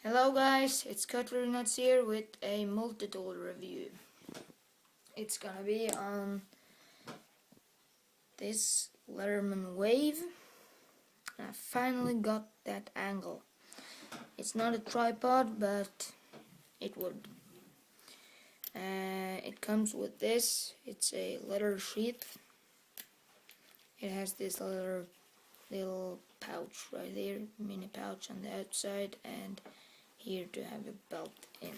Hello guys, it's Cutlery Nuts here with a multi-tool review. It's gonna be on this Leatherman Wave. I finally got that angle. It's not a tripod, but it would. It comes with this. It's a leather sheath. It has this little pouch right there, mini pouch on the outside, and here to have a belt in.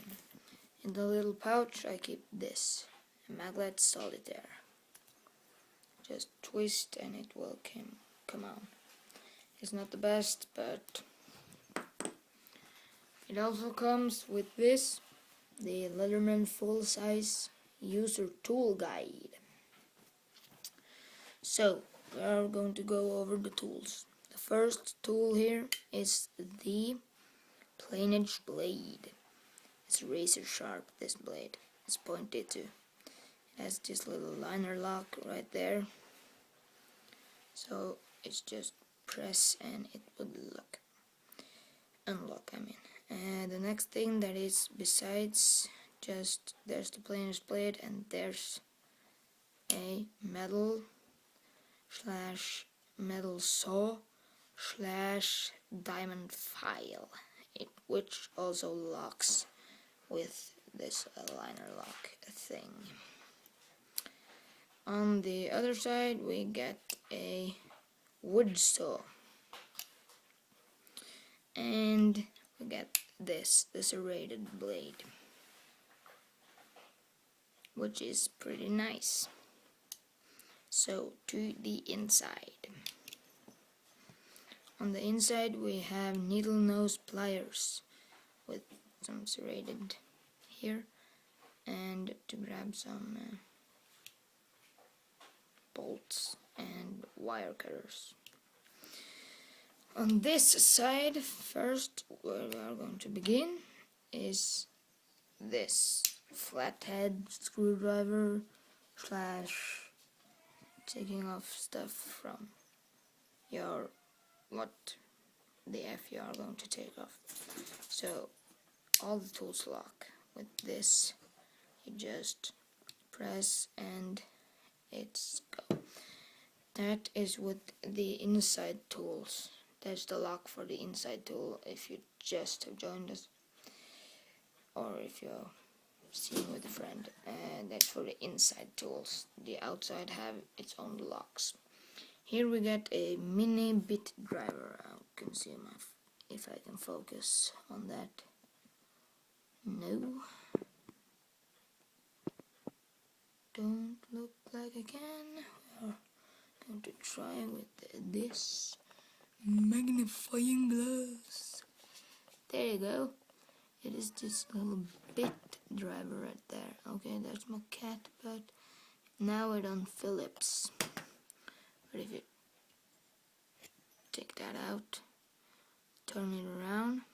In the little pouch I keep this, a maglet solitaire. Just twist and it will come on. It's not the best, but it also comes with this, the Leatherman full-size user tool guide. So we are going to go over the tools. The first tool here is the planeage blade. It's razor sharp, this blade. It's pointed too. It has this little liner lock right there. So it's just press and it would unlock. And the next thing that is besides just, there's the planeage blade and there's a metal saw / diamond file, which also locks with this liner lock thing. On the other side we get a wood saw, and we get this serrated blade, which is pretty nice. So to the inside. On the inside we have needle nose pliers with some serrated here, and to grab some bolts and wire cutters. On this side, first where we are going to begin is this flathead screwdriver / taking off stuff from your what the F you are going to take off. So all the tools lock. With this you just press and it's go. That is with the inside tools. That's the lock for the inside tool if you just have joined us, or if you're seeing with a friend. And that's for the inside tools. The outside have its own locks. Here we get a mini bit driver. I can see if I can focus on that. No. Don't look like I can. We're going to try with this magnifying glass. There you go. It is this little bit driver right there. Okay, there's my cat, but now it's on Phillips. But if you take that out, turn it around.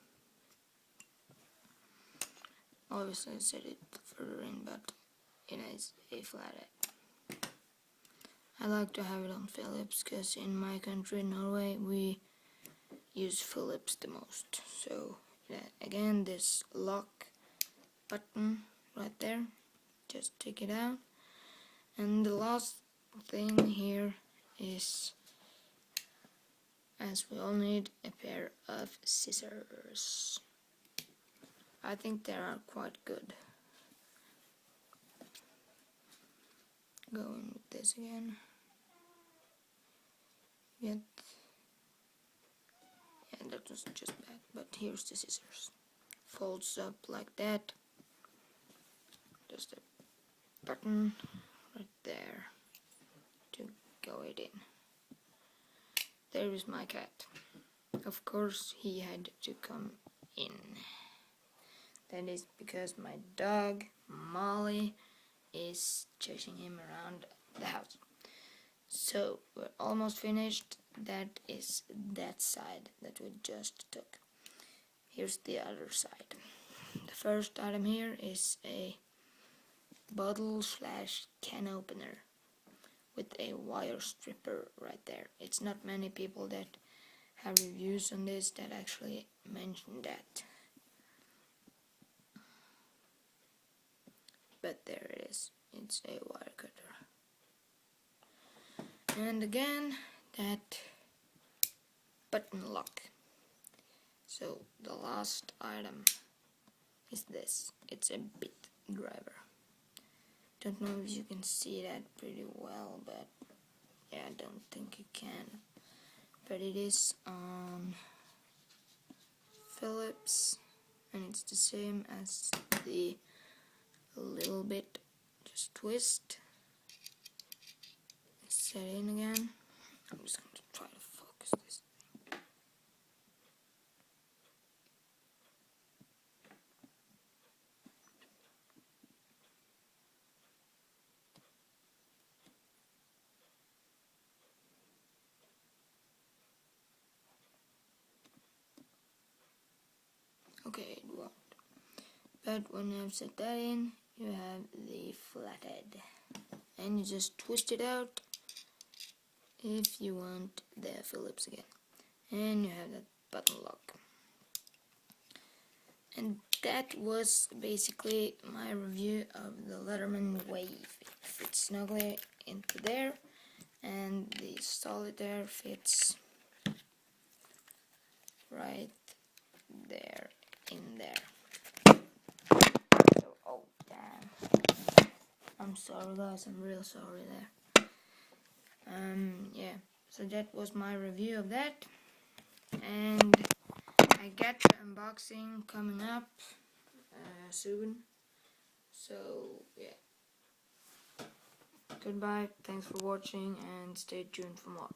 Obviously I set it further in, but it is a flathead. I like to have it on Phillips because in my country, Norway, we use Phillips the most. So again, this lock button right there, just take it out. And the last thing here is, as we all need, a pair of scissors. I think they are quite good. Going with this again. Yeah, that was just bad, but here's the scissors. Folds up like that. Just a button right there to go it in. There is my cat. Of course he had to come in. That is because my dog Molly is chasing him around the house. So we're almost finished. That is that side that we just took. Here's the other side. The first item here is a bottle / can opener with a wire stripper right there. It's not many people that have reviews on this that actually mention that. but there it is. It's a wire cutter. And again, that button lock. So the last item is this. It's a bit driver. Don't know if you can see that pretty well, but yeah, I don't think you can. But it is on Phillips, and it's the same as the little bit. Just twist, set in again. I'm just going to try to focus this. Okay, it won't. But when I've set that in, you have the flathead. And you just twist it out if you want the Phillips again. And you have that button lock. And that was basically my review of the Leatherman Wave. It fits snugly into there, and the solitaire fits right there in there. So, oh damn, I'm sorry guys, I'm real sorry there. Yeah, so that was my review of that, and I got the unboxing coming up soon. So yeah, goodbye, thanks for watching, and stay tuned for more.